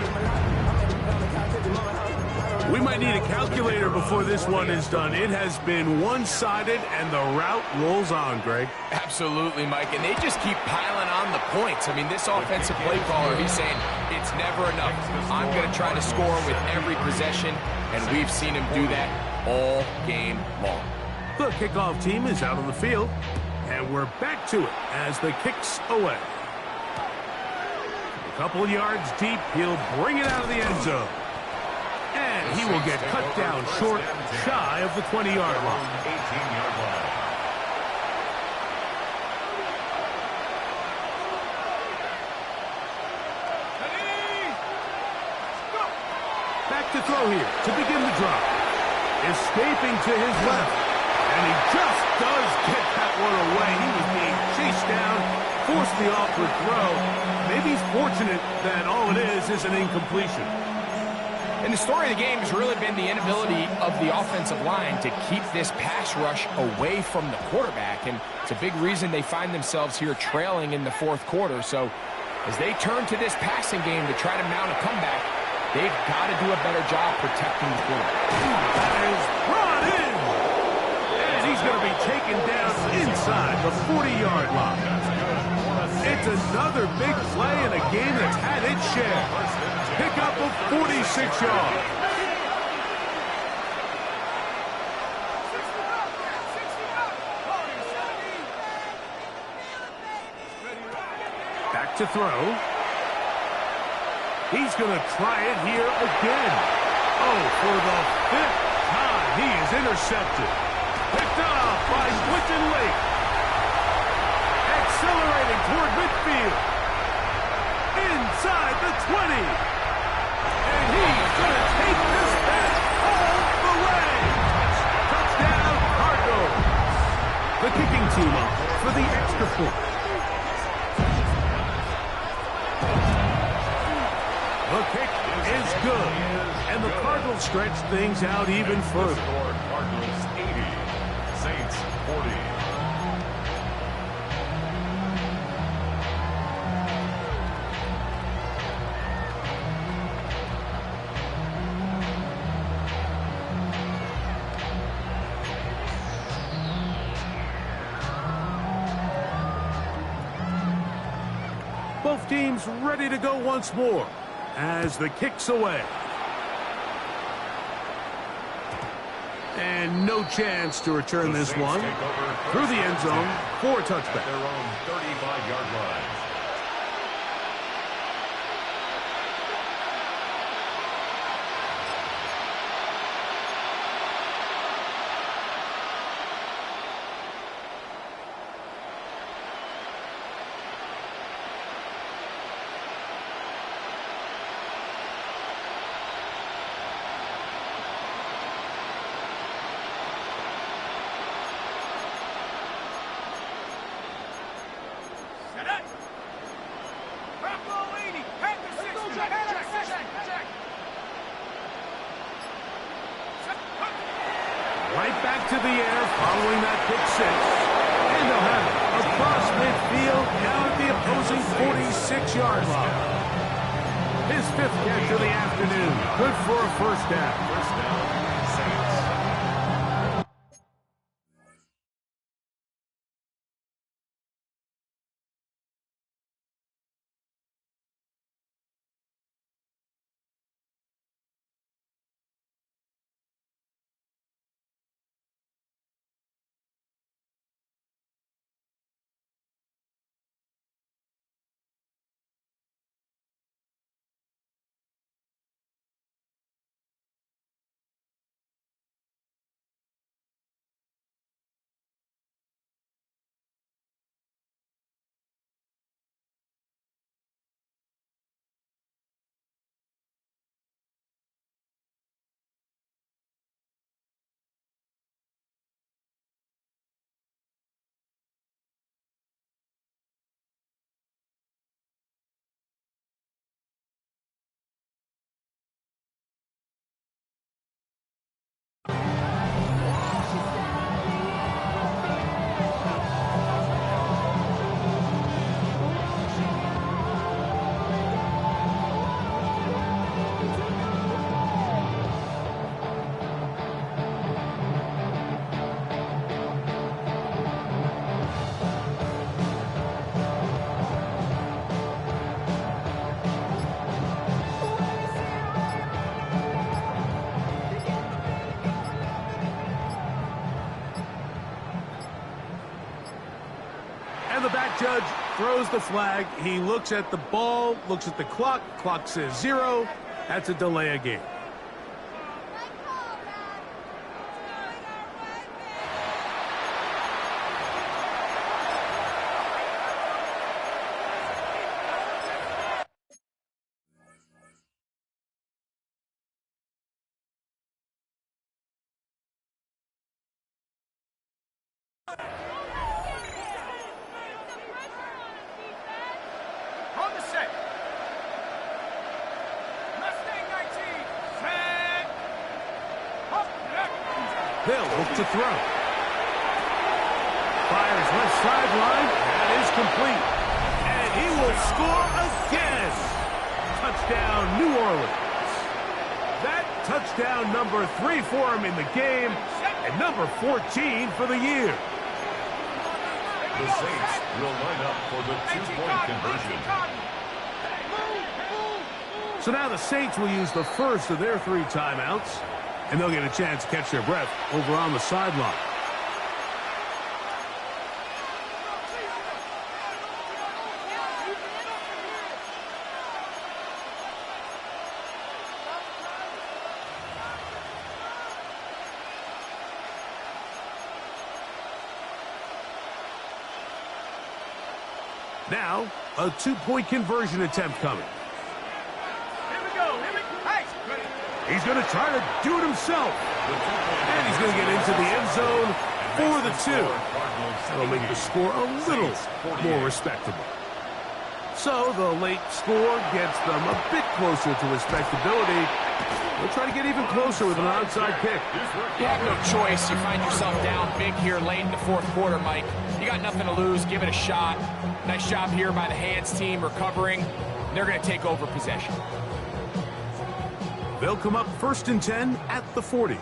We might need a calculator before this one is done. It has been one-sided, and the route rolls on, Greg. Absolutely, Mike, and they just keep piling on the points. I mean, this offensive play caller, he's saying, it's never enough. I'm going to try to score with every possession, and we've seen him do that all game long. The kickoff team is out on the field. And we're back to it as the kick's away. A couple of yards deep, he'll bring it out of the end zone. And he will get cut down short, shy of the 20-yard line. 18-yard line. Back to throw here to begin the drive. Escaping to his left. And he just does get that one away. He was being chased down, forced the awkward throw. Maybe he's fortunate that all it is an incompletion. And the story of the game has really been the inability of the offensive line to keep this pass rush away from the quarterback. And it's a big reason they find themselves here trailing in the fourth quarter. So as they turn to this passing game to try to mount a comeback, they've got to do a better job protecting the quarterback. That is brought in. And he's going to be taken down inside the 40-yard line. It's another big play in a game that's had its share. Pickup of 46 yards. Back to throw. He's going to try it here again. Oh, for the 5th time, he is intercepted. Picked up by Quinton Lake. Accelerating toward midfield. Inside the 20. And he's going to take this back all the way. Touchdown, Cardinals. The kicking team up for the extra point. The kick is good. And the Cardinals stretch things out even further. Cardinals 80, Saints 40. Both teams ready to go once more as the kick's away. And no chance to return this one through the end zone for a touchback. Their own 35-yard line. Right back to the air following that pick six. And they'll have it across midfield down at the opposing 46-yard line. His 5th catch of the afternoon. Good for a first down. First down, Saints. And the back judge throws the flag. He looks at the ball, looks at the clock. Clock says 0. That's a delay of game. On the set. Mustang 19. Set. Up. They'll look to throw. Fires left sideline. That is complete. And he will score again. Touchdown, New Orleans. That touchdown number 3 for him in the game, and number 14 for the year. The Saints will line up for the two-point conversion. So now the Saints will use the first of their 3 timeouts, and they'll get a chance to catch their breath over on the sideline. Now, a 2-point conversion attempt coming. Here we go. Hey. He's going to try to do it himself. And he's going to get into the end zone for the 2. That'll make the score a little more respectable. So the late score gets them a bit closer to respectability. They'll try to get even closer with an onside kick. You have no choice. You find yourself down big here late in the 4th quarter, Mike. You got nothing to lose. Give it a shot. Nice job here by the hands team recovering. They're going to take over possession. They'll come up 1st and 10 at the 40.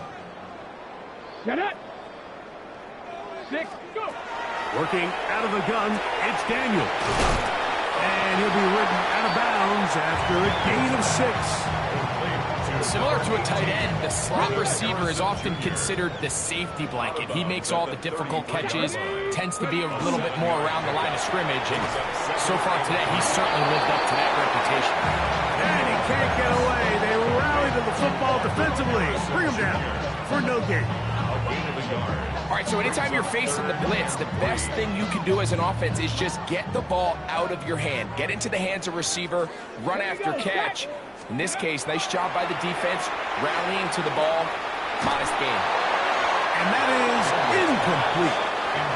Get it. 6, go. Working out of the gun, it's Daniel. And he'll be ridden out of bounds after a gain of 6. Similar to a tight end, the slot receiver is often considered the safety blanket. He makes all the difficult catches, tends to be a little bit more around the line of scrimmage, and so far today, he's certainly lived up to that reputation. And he can't get away. They rally to the football defensively. Bring him down for no gain. All right, so anytime you're facing the blitz, the best thing you can do as an offense is just get the ball out of your hand. Get into the hands of receiver, run after catch. In this case, nice job by the defense, rallying to the ball, modest gain. And that is incomplete.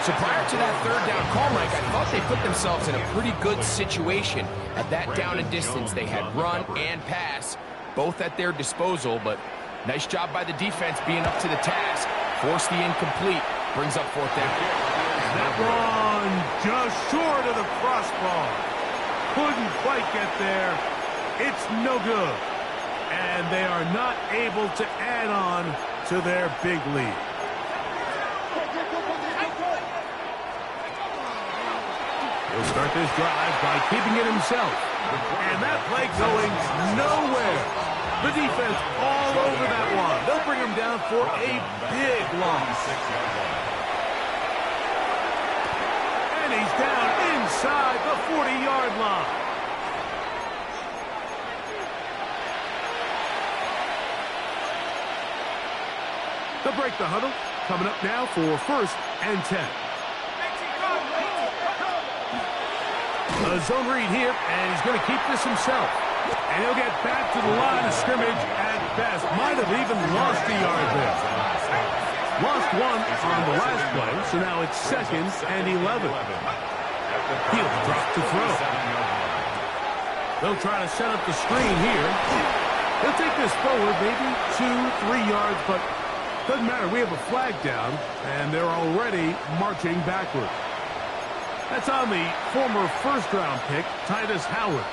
So prior to that 3rd down call, Mike, I thought they put themselves in a pretty good situation. At that down and distance, they had run and pass, both at their disposal, but nice job by the defense being up to the task. Force the incomplete, brings up 4th down. That one just short of the crossbar. Couldn't quite get there. It's no good. And they are not able to add on to their big lead. He'll start this drive by keeping it himself. And that play going nowhere. The defense all over that one. They'll bring him down for a big loss. And he's down inside the 40-yard line. They'll break the huddle. Coming up now for 1st and 10. A zone read here, and he's going to keep this himself. And he'll get back to the line of scrimmage at best. Might have even lost a yard there. Lost 1 on the last play, so now it's 2nd and 11. He'll drop to throw. They'll try to set up the screen here. He'll take this forward, maybe 2-3 yards, but doesn't matter. We have a flag down, and they're already marching backward. That's on the former 1st-round pick, Titus Howard.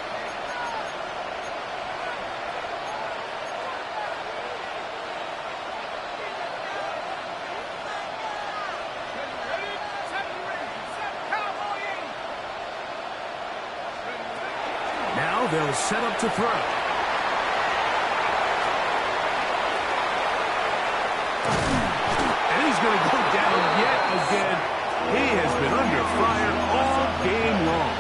Now they'll set up to throw. And he's going to go down yet again. He has been under fire all game long.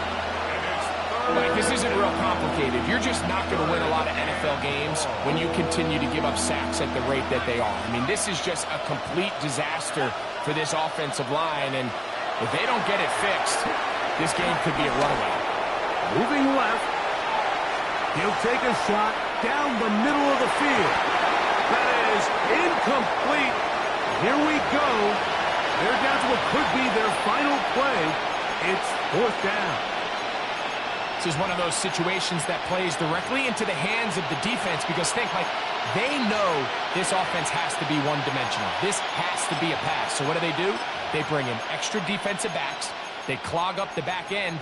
Like, this isn't real complicated. You're just not going to win a lot of NFL games when you continue to give up sacks at the rate that they are. I mean, this is just a complete disaster for this offensive line, and if they don't get it fixed, this game could be a runaway. Moving left. He'll take a shot down the middle of the field. That is incomplete. Here we go. They're down to what could be their final play. It's 4th down. This is one of those situations that plays directly into the hands of the defense because think, like, they know this offense has to be one-dimensional. This has to be a pass. So what do? They bring in extra defensive backs. They clog up the back end.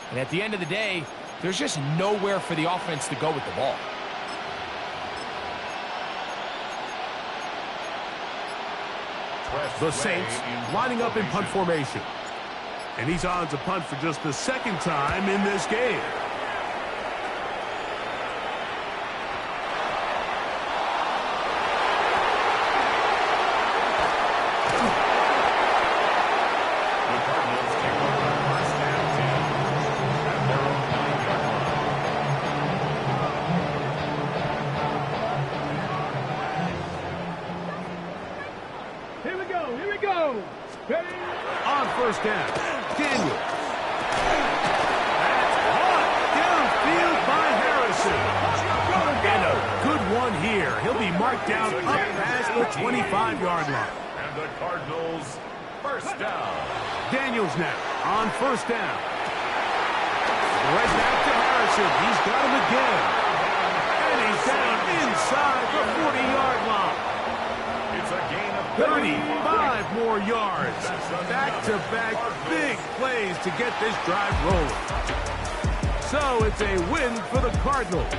And at the end of the day, there's just nowhere for the offense to go with the ball. The Saints lining up in punt formation. And he's on to punt for just the 2nd time in this game. The Cardinals take over 1st and 10 at their own 9-yard line. Here we go. Here we go. Ready? On 1st down, Daniel. That's caught downfield by Harrison. And a good one here. He'll be marked down up past the 25-yard line. And the Cardinals 1st down. Daniels now on 1st down. Right back to Harrison. He's got him again. And he's down inside the 40-yard line. It's a gain of 35 more yards. Back-to-back big plays to get this drive rolling. So it's a win for the Cardinals.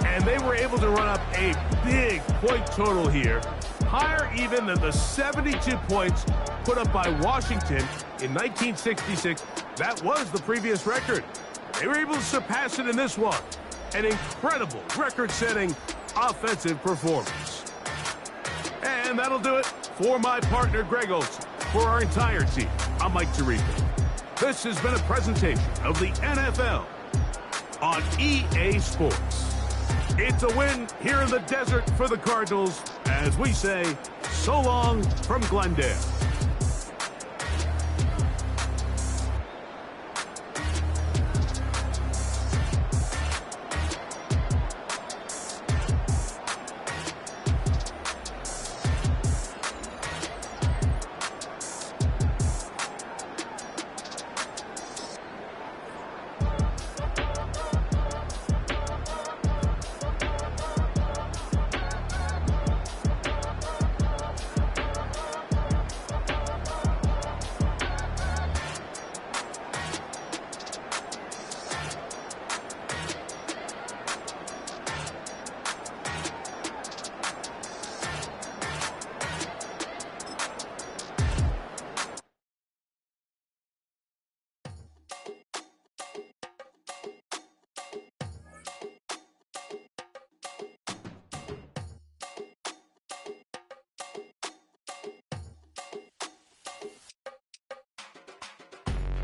And they were able to run up a big point total here, higher even than the 72 points put up by Washington in 1966. That was the previous record. They were able to surpass it in this one. An incredible record-setting offensive performance. And that'll do it for my partner, Greg Olson. For our entire team, I'm Mike Tirico. This has been a presentation of the NFL on EA Sports. It's a win here in the desert for the Cardinals as we say, so long from Glendale.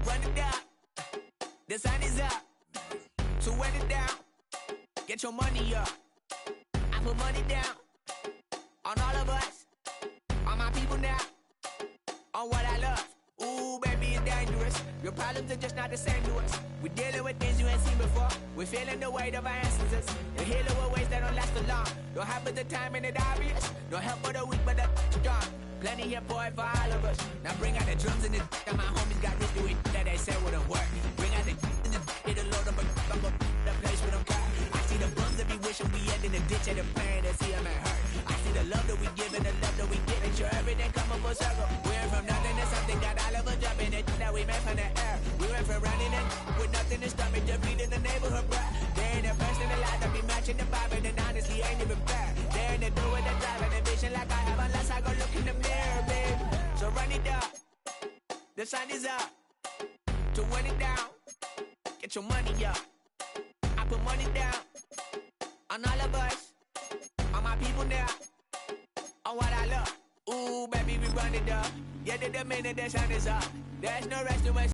Run it down. The sun is up. So run it down. Get your money up. I put money down on all of us, on my people now, on what I love. Ooh, baby, it's dangerous. Your problems are just not the same to us. We're dealing with things you ain't seen before. We're feeling the weight of our ancestors. We're healing with ways that don't last for long. Don't have but the time and it obvious. No help for the weak, but the strong. Plenty here for it for all of us. Now bring out the drums and the and my homies got rich doing that they said wouldn't work. Bring out the and the hit a load of a the place with them cut. I see the bums that be wishing we end in the ditch and the pain to see them at hurt. I see the love that we give and the love that we get. Make sure everything come up full circle. We went from nothing to something, got all of us jumping it that we made from the air. We went from running it with nothing to stop it, just beat in the neighborhood, bruh. They ain't the first in the line to be matching the vibe, and honestly ain't even fair. They ain't the do with the drive and the vision like I have unless I go look in the mirror, babe. So run it up. The sun is up. To run it down. Get your money up. I put money down on all of us, on my people now, on what I love. Ooh, baby, we run it up. Yeah, the minute the sun is up, there's no rest to us.